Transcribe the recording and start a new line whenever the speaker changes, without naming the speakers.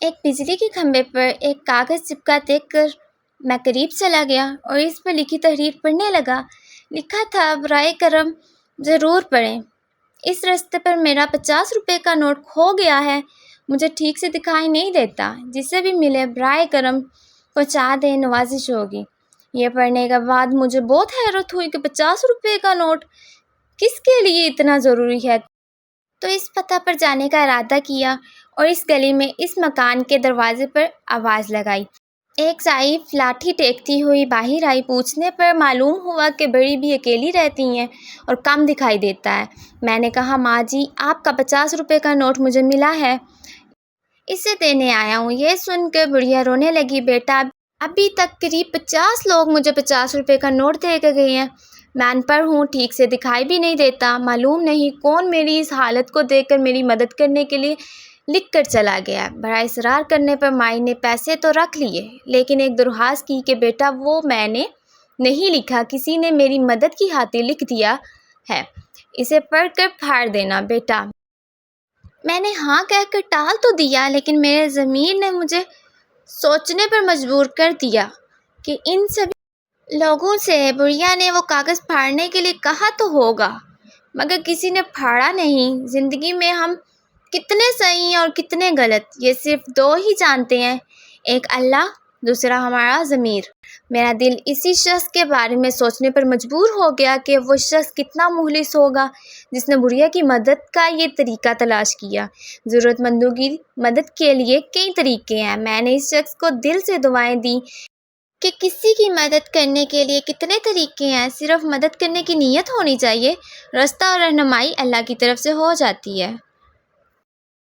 ایک بجلی کے کھمبے پر ایک کاغذ چپکا دیکھ کر میں قریب چلا گیا اور اس پر لکھی تحریر پڑھنے لگا۔ لکھا تھا، برائے کرم ضرور پڑھیں، اس رستے پر میرا 50 روپے کا نوٹ کھو گیا ہے، مجھے ٹھیک سے دکھائی نہیں دیتا، جسے بھی ملے برائے کرم پہنچا دیں، نوازش ہوگی۔ یہ پڑھنے کے بعد مجھے بہت حیرت ہوئی کہ 50 روپے کا نوٹ کس کے لیے اتنا ضروری ہے، تو اس پتہ پر جانے کا ارادہ کیا اور اس گلی میں اس مکان کے دروازے پر آواز لگائی۔ ایک ضعیف لاٹھی ٹیکتی ہوئی باہر آئی۔ پوچھنے پر معلوم ہوا کہ بڑی بھی اکیلی رہتی ہیں اور کم دکھائی دیتا ہے۔ میں نے کہا، ماں جی، آپ کا 50 روپے کا نوٹ مجھے ملا ہے، اسے دینے آیا ہوں۔ یہ سن کر بڑھیا رونے لگی۔ بیٹا، ابھی تک قریب 50 لوگ مجھے 50 روپے کا نوٹ دے کے گئے ہیں، میں ان پڑھ ہوں، ٹھیک سے دکھائی بھی نہیں دیتا، معلوم نہیں کون میری اس حالت کو دیکھ کر میری مدد کرنے کے لیے لکھ کر چلا گیا۔ بڑا اصرار کرنے پر مائی نے پیسے تو رکھ لیے، لیکن ایک درخواست کی کہ بیٹا وہ میں نے نہیں لکھا، کسی نے میری مدد کی خاطر لکھ دیا ہے، اسے پڑھ کر پھاڑ دینا بیٹا۔ میں نے ہاں کہہ کر ٹال تو دیا، لیکن میرے ضمیر نے مجھے سوچنے پر مجبور کر دیا کہ ان سبھی لوگوں سے بڑھیا نے وہ کاغذ پھاڑنے کے لیے کہا تو ہوگا، مگر کسی نے پھاڑا نہیں۔ زندگی میں ہم کتنے صحیح اور کتنے غلط، یہ صرف دو ہی جانتے ہیں، ایک اللہ، دوسرا ہمارا ضمیر۔ میرا دل اسی شخص کے بارے میں سوچنے پر مجبور ہو گیا کہ وہ شخص کتنا مخلص ہوگا جس نے بڑھیا کی مدد کا یہ طریقہ تلاش کیا۔ ضرورت مندوں کی مدد کے لیے کئی طریقے ہیں۔ میں نے اس شخص کو دل سے دعائیں دیں کہ کسی کی مدد کرنے کے لیے کتنے طریقے ہیں، صرف مدد کرنے کی نیت ہونی چاہیے، راستہ اور رہنمائی اللہ کی طرف سے ہو جاتی ہے۔